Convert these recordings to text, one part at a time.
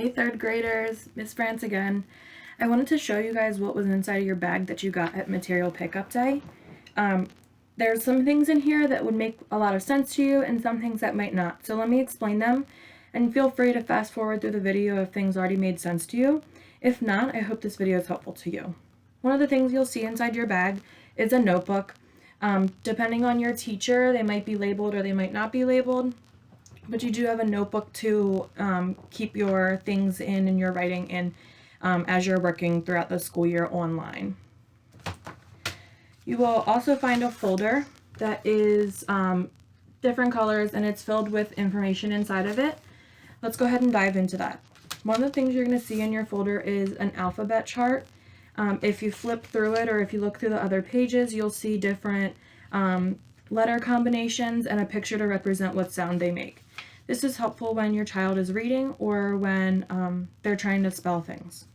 Hey third graders, Miss France again. I wanted to show you guys what was inside of your bag that you got at material pickup day. There's some things in here that would make a lot of sense to you and some things that might not. So let me explain them and feel free to fast forward through the video if things already made sense to you. If not, I hope this video is helpful to you. One of the things you'll see inside your bag is a notebook. Depending on your teacher, they might be labeled or they might not be labeled. But you do have a notebook to keep your things in and your writing in as you're working throughout the school year online. You will also find a folder that is different colors and it's filled with information inside of it. Let's go ahead and dive into that. One of the things you're going to see in your folder is an alphabet chart. If you flip through it or if you look through the other pages, you'll see different letter combinations and a picture to represent what sound they make. This is helpful when your child is reading or when they're trying to spell things.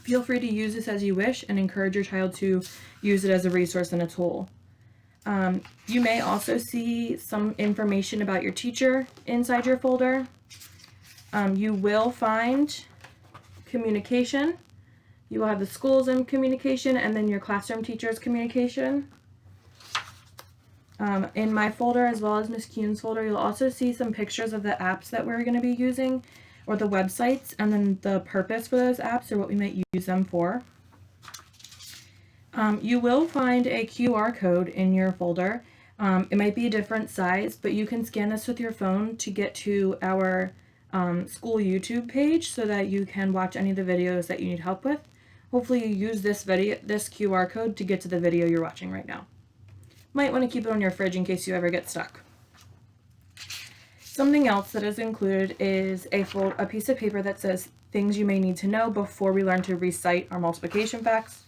Feel free to use this as you wish and encourage your child to use it as a resource and a tool. You may also see some information about your teacher inside your folder. You will find communication. You will have the schools in communication and then your classroom teacher's communication. In my folder as well as Miss Kuhn's folder, you'll also see some pictures of the apps that we're going to be using or the websites and then the purpose for those apps or what we might use them for. You will find a QR code in your folder. It might be a different size, but you can scan this with your phone to get to our school YouTube page so that you can watch any of the videos that you need help with. Hopefully you use this QR code to get to the video you're watching right now. Might want to keep it on your fridge in case you ever get stuck. Something else that is included is a piece of paper that says things you may need to know before we learn to recite our multiplication facts.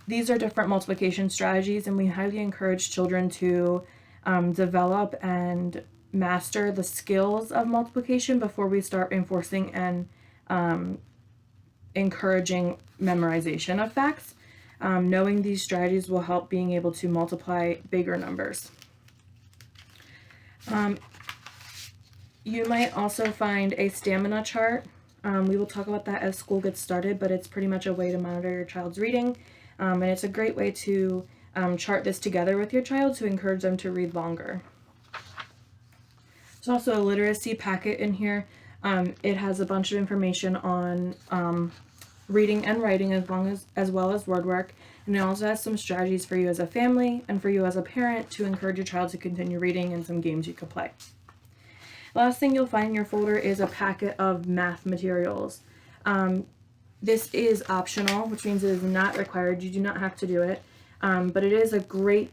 These are different multiplication strategies and we highly encourage children to develop and master the skills of multiplication before we start enforcing and encouraging memorization of facts. Knowing these strategies will help being able to multiply bigger numbers. You might also find a stamina chart. We will talk about that as school gets started, but it's pretty much a way to monitor your child's reading. And it's a great way to chart this together with your child to encourage them to read longer. There's also a literacy packet in here. It has a bunch of information on reading and writing as well as word work, and it also has some strategies for you as a family and for you as a parent to encourage your child to continue reading and some games you could play. Last thing you'll find in your folder is a packet of math materials. This is optional, which means it is not required. You do not have to do it, but it is a great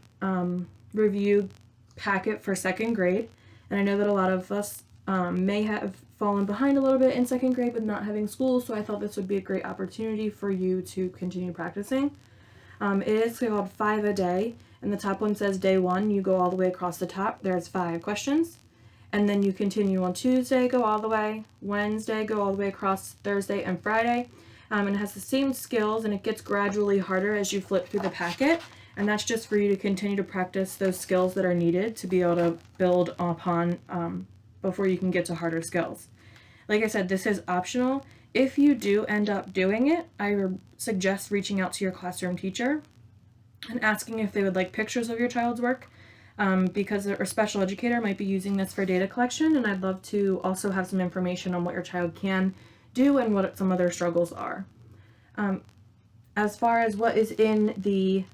review packet for second grade, and I know that a lot of us may have fallen behind a little bit in second grade with not having school, so I thought this would be a great opportunity for you to continue practicing. It is called 5 a day, and the top one says day 1. You go all the way across the top. There's 5 questions, and then you continue on Tuesday, go all the way, Wednesday, go all the way across Thursday and Friday, and it has the same skills, and it gets gradually harder as you flip through the packet, and that's just for you to continue to practice those skills that are needed to be able to build upon before you can get to harder skills. Like I said, this is optional. If you do end up doing it, I suggest reaching out to your classroom teacher and asking if they would like pictures of your child's work because a special educator might be using this for data collection, and I'd love to also have some information on what your child can do and what some of their struggles are. As far as what is in the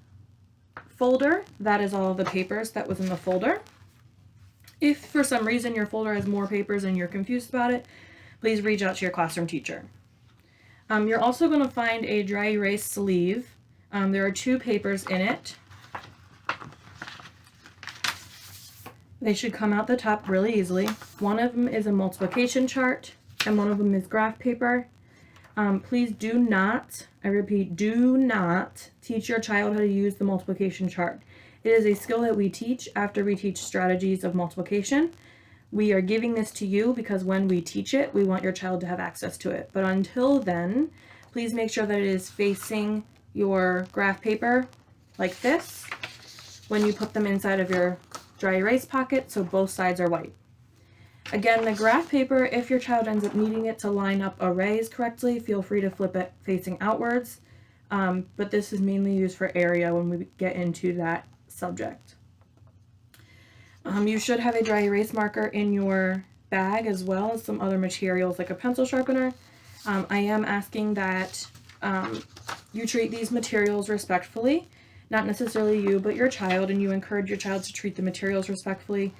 folder, that is all of the papers that was in the folder. If for some reason your folder has more papers and you're confused about it, please reach out to your classroom teacher. You're also going to find a dry erase sleeve. There are 2 papers in it. They should come out the top really easily. One of them is a multiplication chart and one of them is graph paper. Please do not, I repeat, do not teach your child how to use the multiplication chart. It is a skill that we teach after we teach strategies of multiplication. We are giving this to you because when we teach it, we want your child to have access to it. But until then, please make sure that it is facing your graph paper like this when you put them inside of your dry erase pocket so both sides are white. Again, the graph paper, if your child ends up needing it to line up arrays correctly, feel free to flip it facing outwards. But this is mainly used for area when we get into that subject. You should have a dry erase marker in your bag as well as some other materials like a pencil sharpener. I am asking that you treat these materials respectfully, not necessarily you, but your child, and you encourage your child to treat the materials respectfully.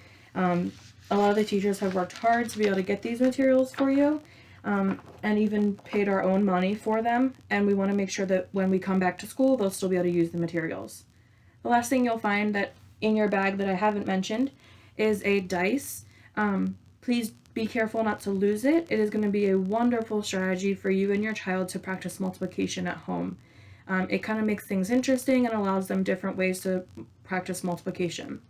A lot of the teachers have worked hard to be able to get these materials for you, and even paid our own money for them, and we want to make sure that when we come back to school, they'll still be able to use the materials. The last thing you'll find that in your bag that I haven't mentioned is a dice. Please be careful not to lose it. It is going to be a wonderful strategy for you and your child to practice multiplication at home. It kind of makes things interesting and allows them different ways to practice multiplication.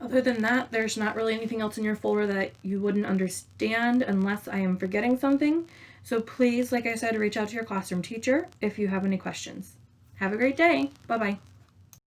Other than that, there's not really anything else in your folder that you wouldn't understand unless I am forgetting something. So please, like I said, reach out to your classroom teacher if you have any questions. Have a great day. Bye-bye.